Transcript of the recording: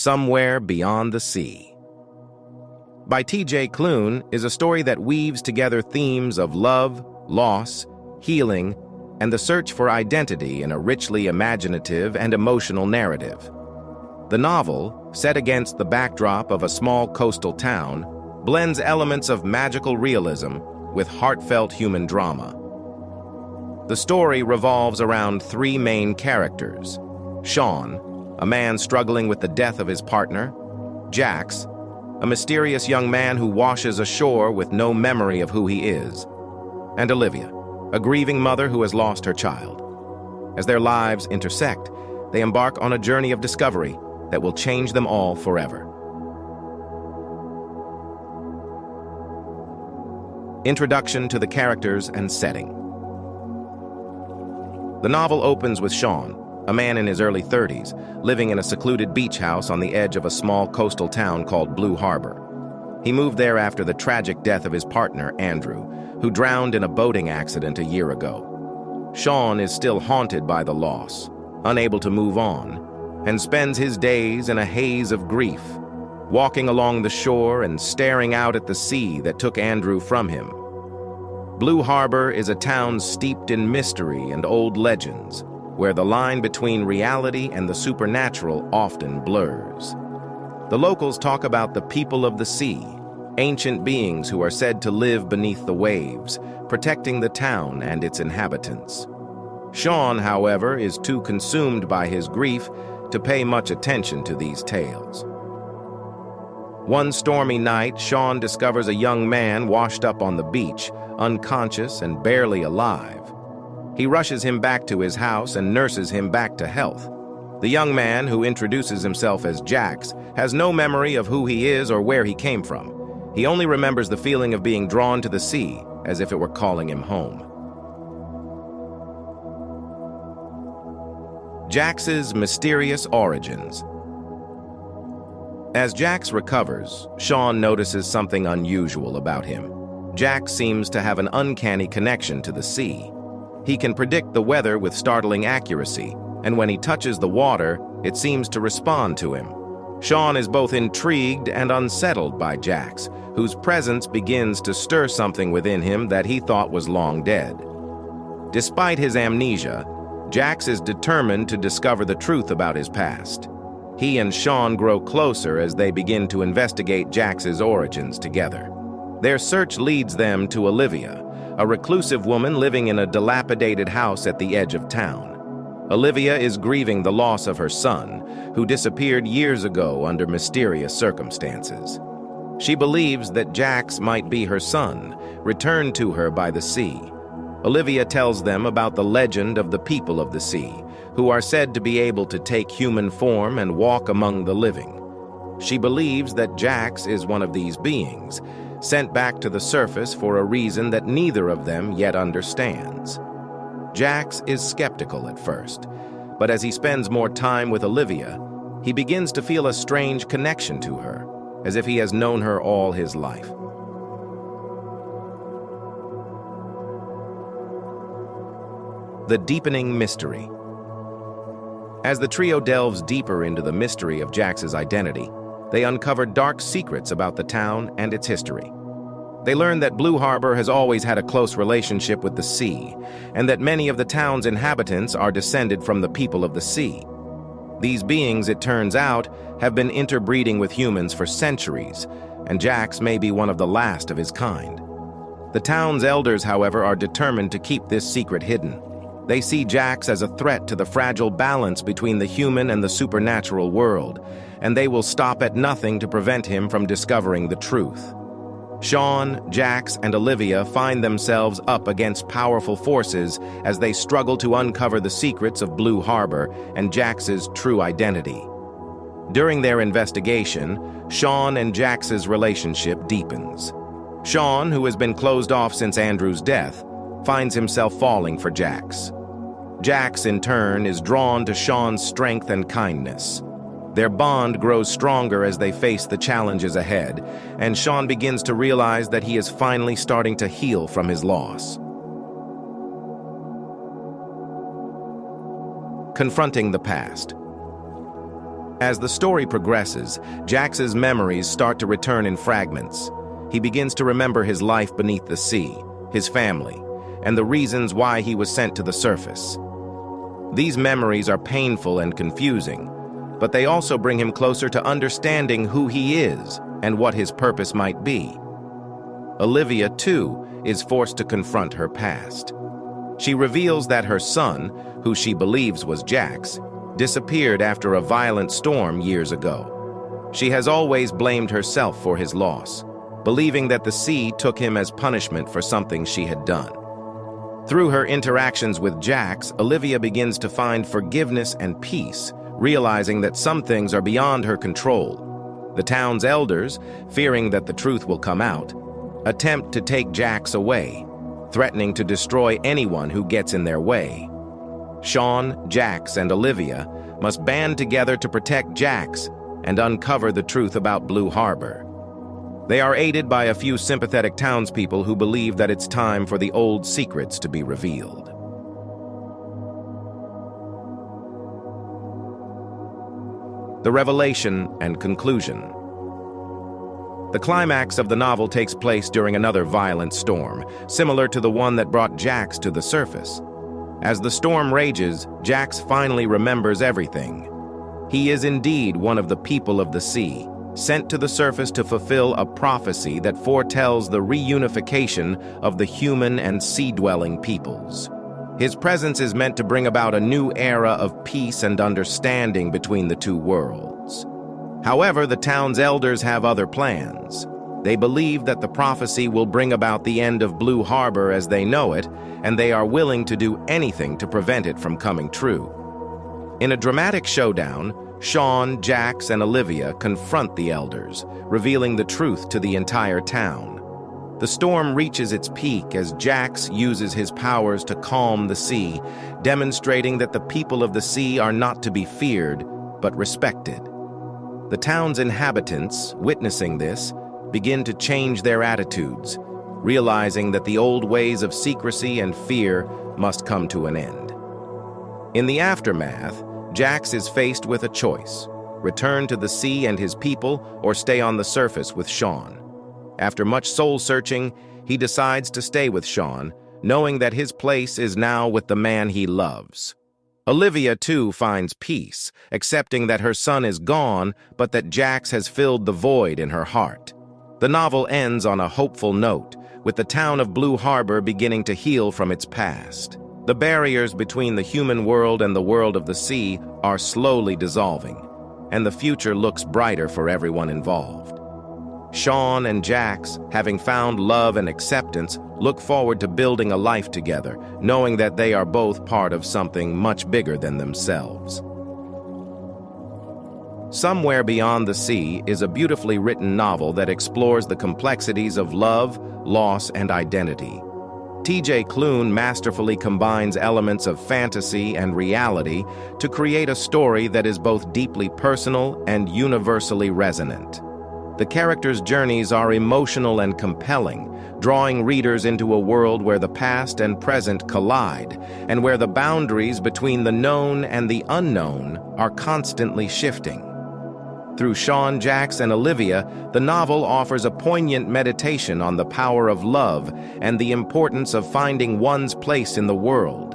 Somewhere Beyond the Sea. By T.J. Klune is a story that weaves together themes of love, loss, healing, and the search for identity in a richly imaginative and emotional narrative. The novel, set against the backdrop of a small coastal town, blends elements of magical realism with heartfelt human drama. The story revolves around three main characters: Sean, a man struggling with the death of his partner; Jax, a mysterious young man who washes ashore with no memory of who he is; and Olivia, a grieving mother who has lost her child. As their lives intersect, they embark on a journey of discovery that will change them all forever. Introduction to the characters and setting. The novel opens with Sean, a man in his early 30s, living in a secluded beach house on the edge of a small coastal town called Blue Harbor. He moved there after the tragic death of his partner, Andrew, who drowned in a boating accident a year ago. Sean is still haunted by the loss, unable to move on, and spends his days in a haze of grief, walking along the shore and staring out at the sea that took Andrew from him. Blue Harbor is a town steeped in mystery and old legends, where the line between reality and the supernatural often blurs. The locals talk about the people of the sea, ancient beings who are said to live beneath the waves, protecting the town and its inhabitants. Sean, however, is too consumed by his grief to pay much attention to these tales. One stormy night, Sean discovers a young man washed up on the beach, unconscious and barely alive. He rushes him back to his house and nurses him back to health. The young man, who introduces himself as Jax, has no memory of who he is or where he came from. He only remembers the feeling of being drawn to the sea, as if it were calling him home. Jax's mysterious origins. As Jax recovers, Sean notices something unusual about him. Jax seems to have an uncanny connection to the sea. He can predict the weather with startling accuracy, and when he touches the water, it seems to respond to him. Sean is both intrigued and unsettled by Jax, whose presence begins to stir something within him that he thought was long dead. Despite his amnesia, Jax is determined to discover the truth about his past. He and Sean grow closer as they begin to investigate Jax's origins together. Their search leads them to Olivia, a reclusive woman living in a dilapidated house at the edge of town. Olivia is grieving the loss of her son, who disappeared years ago under mysterious circumstances. She believes that Jax might be her son, returned to her by the sea. Olivia tells them about the legend of the people of the sea, who are said to be able to take human form and walk among the living. She believes that Jax is one of these beings, sent back to the surface for a reason that neither of them yet understands. Jax is skeptical at first, but as he spends more time with Olivia, he begins to feel a strange connection to her, as if he has known her all his life. The deepening mystery. As the trio delves deeper into the mystery of Jax's identity, they uncover dark secrets about the town and its history. They learn that Blue Harbor has always had a close relationship with the sea, and that many of the town's inhabitants are descended from the people of the sea. These beings, it turns out, have been interbreeding with humans for centuries, and Jax may be one of the last of his kind. The town's elders, however, are determined to keep this secret hidden. They see Jax as a threat to the fragile balance between the human and the supernatural world, and they will stop at nothing to prevent him from discovering the truth. Sean, Jax, and Olivia find themselves up against powerful forces as they struggle to uncover the secrets of Blue Harbor and Jax's true identity. During their investigation, Sean and Jax's relationship deepens. Sean, who has been closed off since Andrew's death, finds himself falling for Jax. Jax, in turn, is drawn to Sean's strength and kindness. Their bond grows stronger as they face the challenges ahead, and Sean begins to realize that he is finally starting to heal from his loss. Confronting the past. As the story progresses, Jax's memories start to return in fragments. He begins to remember his life beneath the sea, his family, and the reasons why he was sent to the surface. These memories are painful and confusing, but they also bring him closer to understanding who he is and what his purpose might be. Olivia, too, is forced to confront her past. She reveals that her son, who she believes was Jax, disappeared after a violent storm years ago. She has always blamed herself for his loss, believing that the sea took him as punishment for something she had done. Through her interactions with Jax, Olivia begins to find forgiveness and peace, realizing that some things are beyond her control. The town's elders, fearing that the truth will come out, attempt to take Jax away, threatening to destroy anyone who gets in their way. Sean, Jax, and Olivia must band together to protect Jax and uncover the truth about Blue Harbor. They are aided by a few sympathetic townspeople who believe that it's time for the old secrets to be revealed. The revelation and conclusion. The climax of the novel takes place during another violent storm, similar to the one that brought Jax to the surface. As the storm rages, Jax finally remembers everything. He is indeed one of the people of the sea, sent to the surface to fulfill a prophecy that foretells the reunification of the human and sea-dwelling peoples. His presence is meant to bring about a new era of peace and understanding between the two worlds. However, the town's elders have other plans. They believe that the prophecy will bring about the end of Blue Harbor as they know it, and they are willing to do anything to prevent it from coming true. In a dramatic showdown, Sean, Jax, and Olivia confront the elders, revealing the truth to the entire town. The storm reaches its peak as Jax uses his powers to calm the sea, demonstrating that the people of the sea are not to be feared, but respected. The town's inhabitants, witnessing this, begin to change their attitudes, realizing that the old ways of secrecy and fear must come to an end. In the aftermath, Jax is faced with a choice: return to the sea and his people, or stay on the surface with Sean. After much soul-searching, he decides to stay with Sean, knowing that his place is now with the man he loves. Olivia, too, finds peace, accepting that her son is gone, but that Jax has filled the void in her heart. The novel ends on a hopeful note, with the town of Blue Harbor beginning to heal from its past. The barriers between the human world and the world of the sea are slowly dissolving, and the future looks brighter for everyone involved. Sean and Jax, having found love and acceptance, look forward to building a life together, knowing that they are both part of something much bigger than themselves. Somewhere Beyond the Sea is a beautifully written novel that explores the complexities of love, loss, and identity. T.J. Klune masterfully combines elements of fantasy and reality to create a story that is both deeply personal and universally resonant. The characters' journeys are emotional and compelling, drawing readers into a world where the past and present collide, and where the boundaries between the known and the unknown are constantly shifting. Through Sean, Jax, and Olivia, the novel offers a poignant meditation on the power of love and the importance of finding one's place in the world.